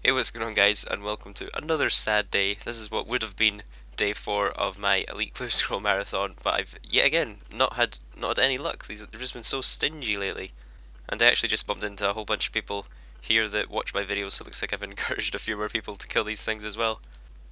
Hey, what's going on, guys, and welcome to another sad day. This is what would have been day 4 of my Elite Clue Scroll Marathon, but I've yet again not had any luck. They've just been so stingy lately, and I actually just bumped into a whole bunch of people here that watch my videos, so it looks like I've encouraged a few more people to kill these things as well.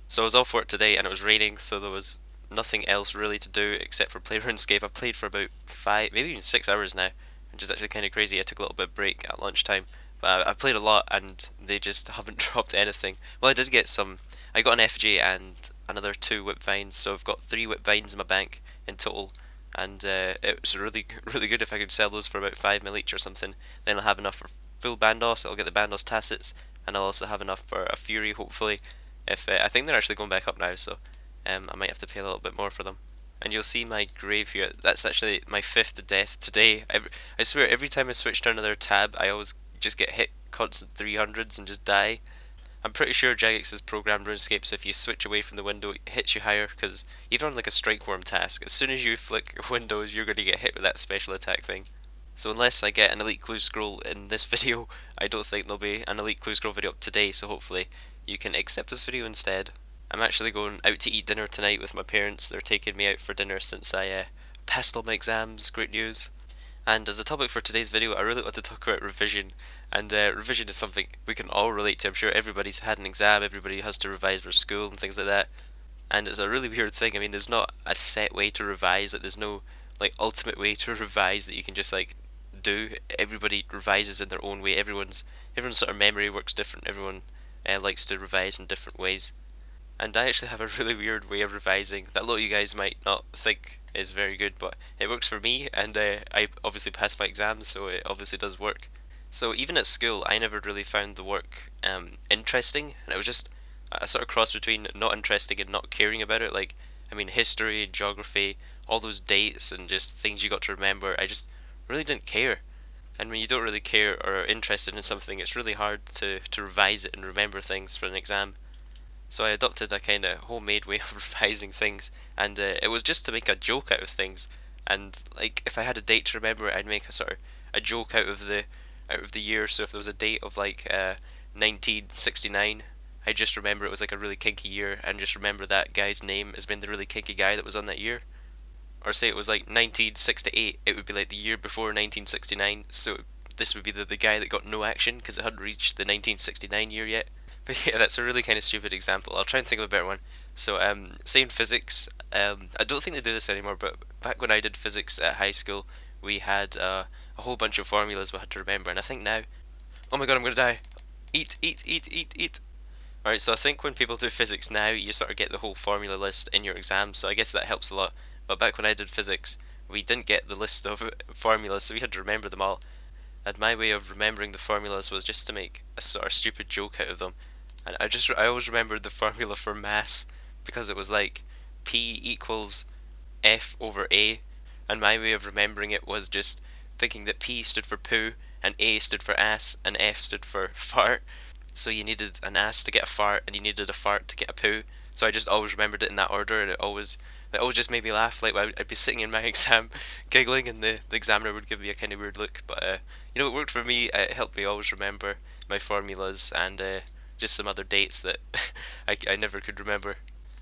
So I was off work today, and it was raining, so there was nothing else really to do except for play RuneScape. I've played for about 5, maybe even 6 hours now, which is actually kind of crazy. I took a little bit of break at lunchtime. But I've played a lot and they just haven't dropped anything. Well, I did get some. I got an FJ and another 2 whip vines, so I've got 3 whip vines in my bank in total. And it was really, really good if I could sell those for about 5 mil each or something. Then I'll have enough for full Bandos. I'll get the Bandos Tacits, and I'll also have enough for a Fury, hopefully. If I think they're actually going back up now, so I might have to pay a little bit more for them. And you'll see my grave here. That's actually my 5th death today. I swear, every time I switch to another tab, I always just get hit constant 300s and just die. I'm pretty sure Jagex has programmed RuneScape so if you switch away from the window it hits you higher, because even on like a strike worm task, as soon as you flick windows you're going to get hit with that special attack thing. So unless I get an Elite Clue Scroll in this video, I don't think there'll be an Elite Clue Scroll video up today, so hopefully you can accept this video instead. I'm actually going out to eat dinner tonight with my parents. They're taking me out for dinner since I passed all my exams. Great news. And as a topic for today's video, I really want to talk about revision. And revision is something we can all relate to. I'm sure everybody's had an exam, everybody has to revise for school and things like that. And it's a really weird thing. I mean, there's not a set way to revise. Like, there's no like ultimate way to revise that you can just like do. Everybody revises in their own way. Everyone's sort of memory works different. Everyone likes to revise in different ways. And I actually have a really weird way of revising that a lot of you guys might not think is very good, but it works for me, and I obviously passed my exams, so it obviously does work. So even at school, I never really found the work interesting, and it was just a sort of cross between not interesting and not caring about it. Like, I mean, history, geography, all those dates and just things you got to remember, I just really didn't care. And when you don't really care or are interested in something, it's really hard to revise it and remember things for an exam. So I adopted a kind of homemade way of revising things, and it was just to make a joke out of things. And like, if I had a date to remember, I'd make a sort of a joke out of the year. So if there was a date of like 1969, I just remember it was like a really kinky year, and just remember that guy's name as being the really kinky guy that was on that year. Or say it was like 1968, it would be like the year before 1969. So this would be the guy that got no action because it hadn't reached the 1969 year yet. But yeah, that's a really kind of stupid example. I'll try and think of a better one. So, say in physics, I don't think they do this anymore, but back when I did physics at high school, we had a whole bunch of formulas we had to remember, and I think now, oh my god, I'm gonna die. Eat, eat, eat, eat, eat. Alright, so I think when people do physics now, you sort of get the whole formula list in your exam, so I guess that helps a lot. But back when I did physics, we didn't get the list of formulas, so we had to remember them all. And my way of remembering the formulas was just to make a sort of stupid joke out of them. And I always remembered the formula for mass because it was like P equals F over A, and my way of remembering it was just thinking that P stood for poo, and A stood for ass, and F stood for fart. So you needed an ass to get a fart, and you needed a fart to get a poo. So I just always remembered it in that order, and it always just made me laugh. Like, I'd be sitting in my exam giggling, and the examiner would give me a kind of weird look. But it worked for me. It helped me always remember my formulas and just some other dates that I never could remember.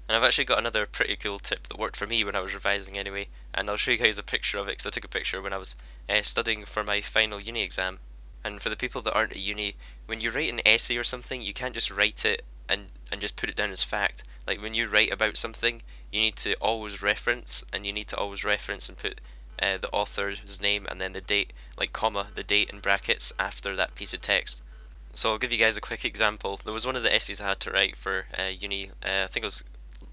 And I've actually got another pretty cool tip that worked for me when I was revising anyway, and I'll show you guys a picture of it because I took a picture when I was studying for my final uni exam. And for the people that aren't at uni, when you write an essay or something, you can't just write it and just put it down as fact. Like, when you write about something, you need to always reference, and you need to always reference and put the author's name and then the date, like comma, the date in brackets after that piece of text. So I'll give you guys a quick example. There was one of the essays I had to write for uni, I think it was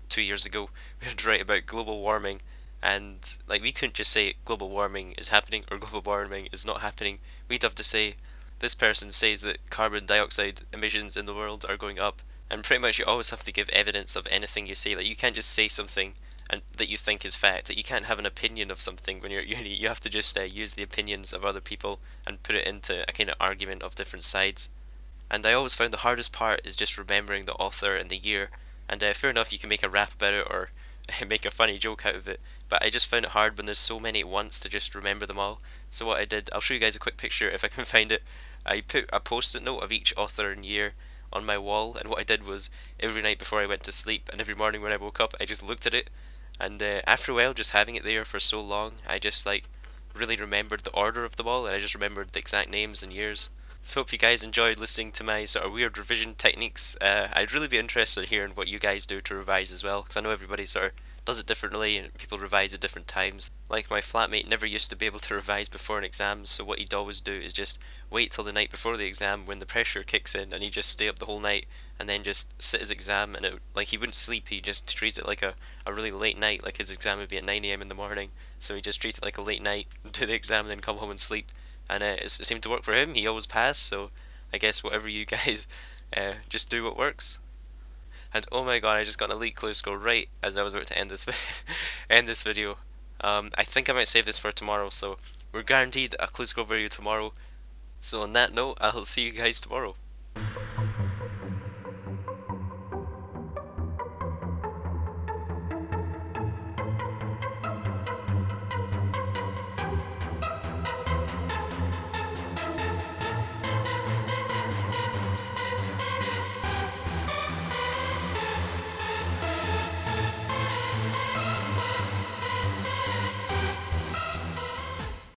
2 years ago. We had to write about global warming, and like, we couldn't just say global warming is happening or global warming is not happening. We'd have to say, this person says that carbon dioxide emissions in the world are going up, and pretty much you always have to give evidence of anything you say. Like, you can't just say something and that you think is fact. That you can't have an opinion of something when you're at uni. You have to just use the opinions of other people and put it into a kind of argument of different sides. And I always found the hardest part is just remembering the author and the year. And fair enough, you can make a rap about it or make a funny joke out of it, but I just found it hard when there's so many at once to just remember them all. So what I did, I'll show you guys a quick picture if I can find it. I put a post-it note of each author and year on my wall, and what I did was every night before I went to sleep and every morning when I woke up, I just looked at it, and after a while, just having it there for so long, I just like really remembered the order of them all, and I just remembered the exact names and years. So hope you guys enjoyed listening to my sort of weird revision techniques. I'd really be interested in hearing what you guys do to revise as well, because I know everybody sort of does it differently and people revise at different times. Like my flatmate never used to be able to revise before an exam, so what he'd always do is just wait till the night before the exam when the pressure kicks in, and he'd just stay up the whole night and then just sit his exam, and like he wouldn't sleep, he just treat it like a really late night, like his exam would be at 9 a.m. in the morning, so he just treat it like a late night, do the exam and then come home and sleep, and it seemed to work for him. He always passed, so I guess whatever you guys just do what works. And oh my god, I just got an elite clue score right as I was about to end this end this video. I think I might save this for tomorrow, so we're guaranteed a clue score video tomorrow. So on that note, I'll see you guys tomorrow.